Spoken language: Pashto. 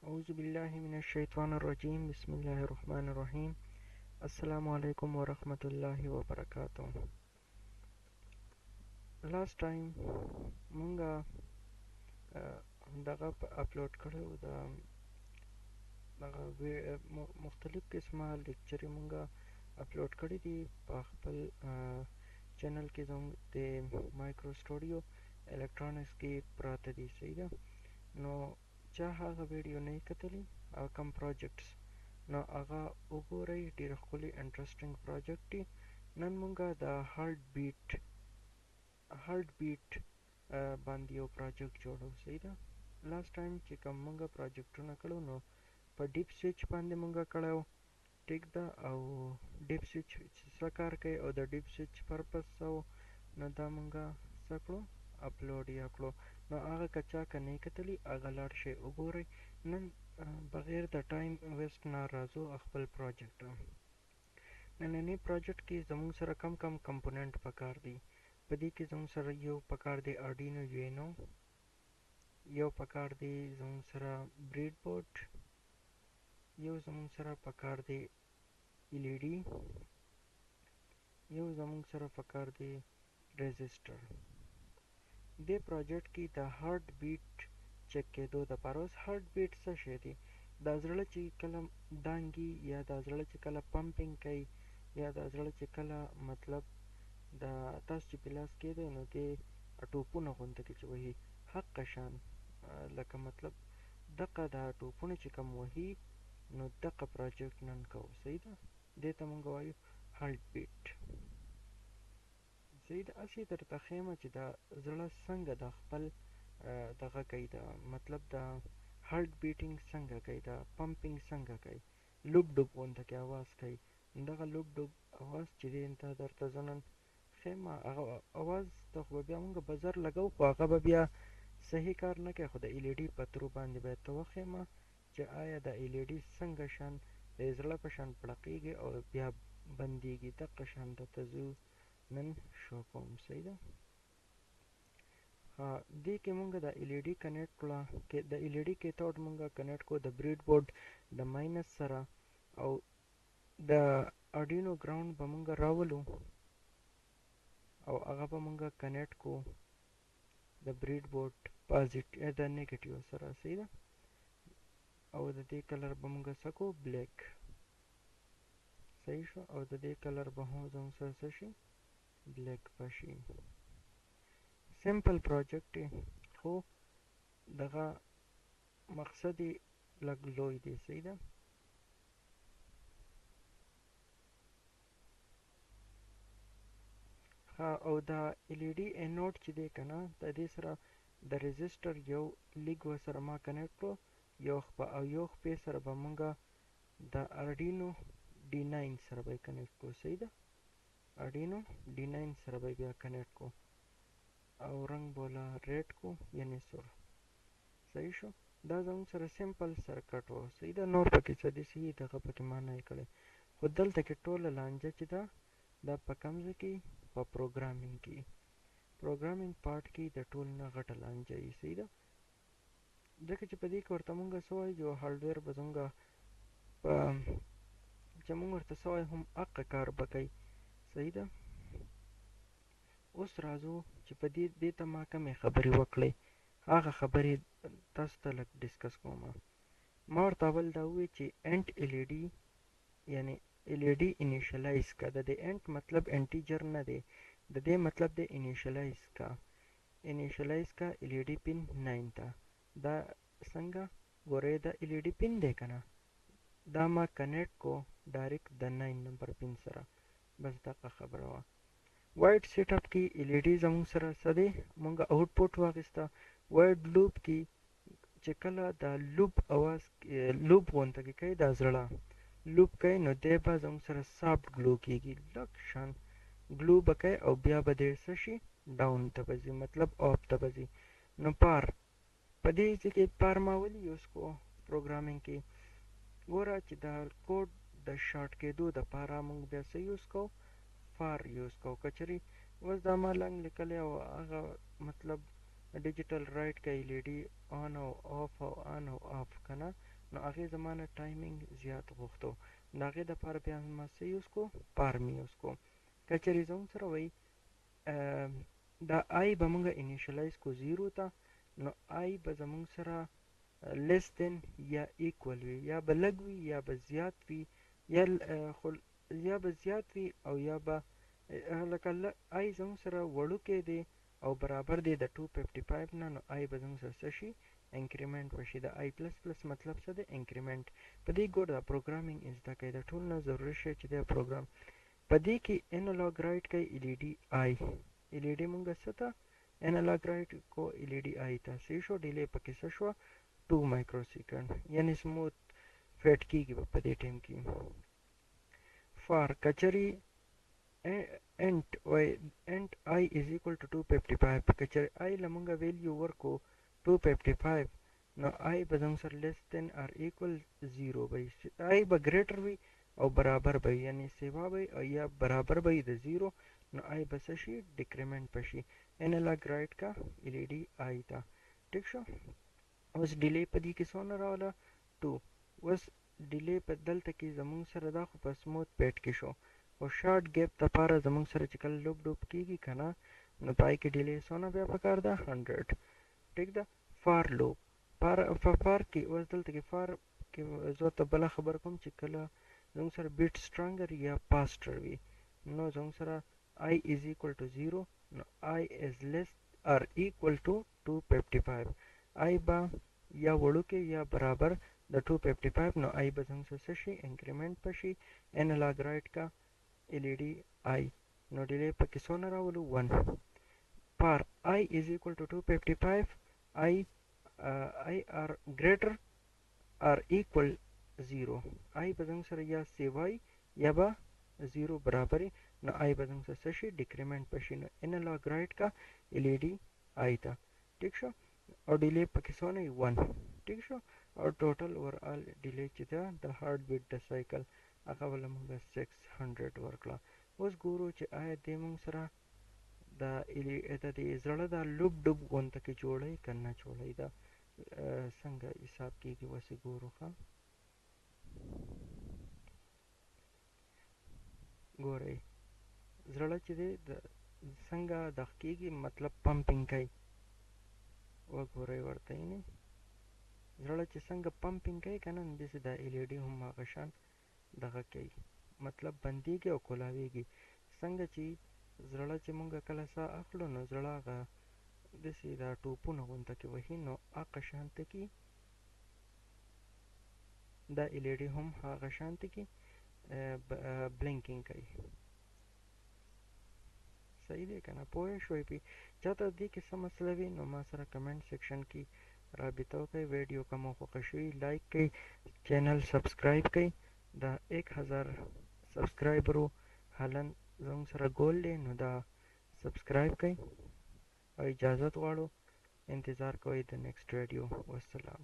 أعوذ بالله من الشيطان الرجيم بسم الله الرحمن الرحيم السلام عليكم ورحمة الله وبركاته. Last time مونږه دغه اپلوډ کړو دغه مختلف قسمه لیکچرې مونږه اپلوډ کړې دي په خپل چینل کې زموږ د مایکرو سټوډیو الکترونکس کې پراته دي. صحیح ده؟ نو چا هغه ویډیو نه کتلی او کم پروجیکټس نو هغه وګورئ، ډېر ښکلی انټرسټینګ پروجیکټ دی. نن مونږه د هارټ بیټ باندې یو پروجیکټ جوړو. صحیح ده؟ لاست ټایم چې کوم مونږه پروجیکټونه کړو نو په ډیپ سویچ باندې مونږه کړو، ټیک ده. او ډیپ سویچ څه کار کوي او د ډیپ سویچ پرپس څه و، نو دا مونږه څه کړو، اپلوډ یې کړو. نو هغه که چا که نه کتلی هغه لاړ شئ وګورئ. نن بغیر د ټایم ویسټ نه راځو خپل پروجیکټ. نننی پروجیکټ کې زموږ سره کم کمپوننټ پکار دي. په دې کې زموږ سره یو پکار دی Arduino Uno، یو پکار دی زموږ سره Breadboard، یو زموږ سره پکار دی LED، یو زموږ سره پکار دی Resistor. دې پروجیکټ کې د هارت بیټ چک کېدو دپاره، اوس هارت بیټ څه شی دی؟ دا زړه چې کله دانګي یا دا زړه چې کله پمپینګ کوي یا دا زړه چې کله مطلب دا تاسو چې په لاس کېدی نو دې ټوپونه غونته کې چې وهي حقه شان لکه مطلب دقه دا ټوپونه چې کوم وهي نو دقه پروجیکټ نن کوو. صحیح ده؟ دې ته مونږ وایو هارت بیټ. صحیح ده؟ هسې درته ښیم چې دا زړه څنګه د خپل دغه کوي، دا مطلب دا هارت بیټینګ څنګه کوي، دا پمپینګ څنګه کوي، لوب-ډوب غونته کې اواز کوي. دغه لوب-ډوب اواز چې دی دا درته زه نن ښیم. هغه اواز ته خو به بیا مونږ بزر لګو، خو هغه به بیا صحیح کار نه کوي، خو د LED په ترو باندې به ته وښیم چې آیا د LED څنګه شان د زړه په شان پړقېږي او بیا بندېږي. دقه شان درته زه نن شو کوم. صحیح ده؟ دې کې مونږ د LED کنیکټ کړه، د LED کیتھوډ مونږ کنیکټ کړو د برید بورډ د ماینس سره، او د Arduino ګراوند به مونږ راولو او هغه به مونږ کنیکټ کړو د برید بورډ پازیټیو د نیگیټیو سره. صحیح ده؟ او د دې کلر به مونږ څه کړو، بلیک. صحیح شو؟ او د دې کلر به هم زموږ سره څه شي، بلیک به شي. سمپل پروجیکټ دی خو دغه مقصد یې لږ لوی دی. صحیح ده؟ او دا LED انوډ چې دی که نه، د دې سره د ريزسټر یو لیګ ورسره ما کنیکټ کړو، یو خپه او یو خپې سره به مونږه د Arduino D9 سره به یې کنیکټ کړو. صحیح ده؟ Arduino D9 سره به یې بیا کنیکټ کړو او رنګ بوله ریډ کو یعنی سور. صحیح شو؟ دا زموږ سره سمپل سرکټ و. صحیح ده؟ نور پکې څه داسې دغه پکې ما نه کړی، خو دلته کې ټوله لانجه چې ده دا په کوم ځای کې، په پروګرامینګ کې، پروګرامینګ پارټ کې د ټول نه غټه لانجه یې. صحیح ده؟ ځکه چې په دې کې ورته مونږ څه وایو، جو هارډویر به زمونږ په چې مونږ ورته څه وایو هم حقه کار به کوي. صحیح ده؟ اوس راځو چې په دې ته ما کمې خبرې وکړئ، هغه خبرې تاسو ته لږ ډسکس کوم. ما ورته اول دا ووایي چې انټ LED یعنی LED انیشلایز کا. د دې انټ مطلب انټیجر نه دی، د دې مطلب دی انیشلایز کا. انیشلایز کا LED پن 9 ته. دا څنګه ګورئ، دا LED پن دی که نه، دا ما کنیکټ کو ډایرکټ د 9 نمبر پن سره. بس دغه خبره وه. وایډ سیټ اپ کې LED زموږ سره څه دی، مونږ آوټپوټ واخیسته. وایډ لوپ کې چې کله دا لوپ اواز لوپ غونته کې کوي، دا زړه لوپ کوي، نو دی به زموږ سره سافټ ګلو کېږي، لږ شان ګلو به کوي او بیا به دی څه شي، ډاون ته به ځي، مطلب آف ته به ځي. نو پار په دې ځای کې پار ما ولې یوز کوو پروګرامینګ کې، ګوره چې دا کوډ د شارټ کېدو دپاره مونږ بیا څه یوز کوو، فار یوز کوو. که چېرې اوس دا ما لنګ لیکلی او هغه مطلب ډیجیټل رایټ کوي LED آن او آف او آن او آف که نه، نو هغې زما نه ټایمینګ زیات غوښتو. د هغې دپاره بیا ما څه یوز کو، پار مې یوز کو. که چېرې زموږ سره وایي دا آی به مونږ انیشلایز کو 0 ته، نو آی به زموږ سره لیس دین یا ایکول وي، یا به لږ وي یا به زیات وي، یا به زیات وي او یا به لکه آی زموږ سره وړوکی دی او برابر دی د 255 نه، نو آی به زموږ سره څه شي، انکریمنٹ وشي. د آی پلس پلس مطلب څه دی، انکریمنٹ. په دې ګور د پروګرامینګ زده کوئ، د ټول نه ضروري شی چې دی پروګرام. په دې کې انالاګ رایټ کوي ال ای ډي آی. ال ای ډي مونږ څه ته انالاګ رایټ کو، ال ای ډي آی ته. صحیح شو. ډیلی پکې څه شوه، 2 مایکرو سیکنډ، یعنی سموث فیټ کیږي په دې ټیم کې. فار کچری انٹ آی از اکول ټو 255، کچری آی لمونږه ویلیو ورکو 255، نو آی به زموږ سره لیس دین آر ایکول 0 وي. آی به ګریټر وي او برابر به وي، یعنی سیوا به وي او یا برابر به وي د 0، نو آی به څه شي، ډیکریمنٹ به شي. انالاګ رایټ کا ال ای ډي آی ته. ټیک شو. اوس ډیلی په دې کې څونه راوله، 2. اوس ډیلی په دلته کې زموږ سره دا خو په سموث پیټ کې شو، خو شارټ ګیپ دپاره زموږ سره چې کله لوب ډوب کېږي که نه، نو پای کې ډیلی څونه بیا پکار ده، 100. ټیک ده. فار لوب فار کې اوس دلته کې فار کې زه ته بله خبر کوم چې کله زموږ سره بیټ سټرانګر یا پاسټر وي، نو زموږ سره آی از ایکول ټو 0، نو آی از لیس آر ایکول ټو 255. آی به یا وړوکی یا برابر د 255، نو آی به زموږ سره څه شي، انکریمنٹ به شي. انالاګ رایټ کا ال ای ډي آی، نو ډیلی پکې څونه راولو، 1. فار آی از ایکول ټو 255، آی آر ګریټر آر ایکول 0، آی به زموږ سره یا سیوای یا به 0 برابر، نو آی به زموږ سره څه شي، ډیکریمنٹ به شي. نو انالاګ رایټ کا ال ای ډي آی ته. ټیک شو. او ډیلی پکې څونه 1. ټیک شو. او ټوټل اوورآل ډیلی چې ده د هارډ بیټ د سایکل هغه وله موږ 600 ورکړه. اوس ګورو چې آیا دې موږ سره د دې زړه دا لوب ډوب غونته کې جوړی که نه جوړی، دا څنګه حساب کېږي، وسې ګورو. ښه ګورئ، زړه چې دی څنګه دغه کېږي، مطلب پمپینګ کوي. وګورئ ورته یې زړه چې څنګه پمپینګ کوي که نه، نو داسې د ال ای ډي هم هغه شان دغه کوي، مطلب بندېږي او کولاویږي. څنګه چې زړه چې مونږ کله ساه اخلو، نو زړه هغه داسې دا ټوپونه غونته کې وهي، نو هغه شانته کې دا ال ای ډي هم هغه شانته کې بلینکینګ کوي. صحیح دی که نه، پوه شوئ پې. چاته دې کې څه مسله وي، نو ما سره کمنټ سیکشن کې رابطه وکړئ. ویډیو که مو خوښه شوي لایک کړئ، چینل سبسکرایب کړئ. د 1000 سبسکرایبرو حالا زموږ سره ګول دی، نو دا سبسکرایب کړئ او اجازت غواړو. انتظار کوئ د نیکسټ ویډیو. والسلام.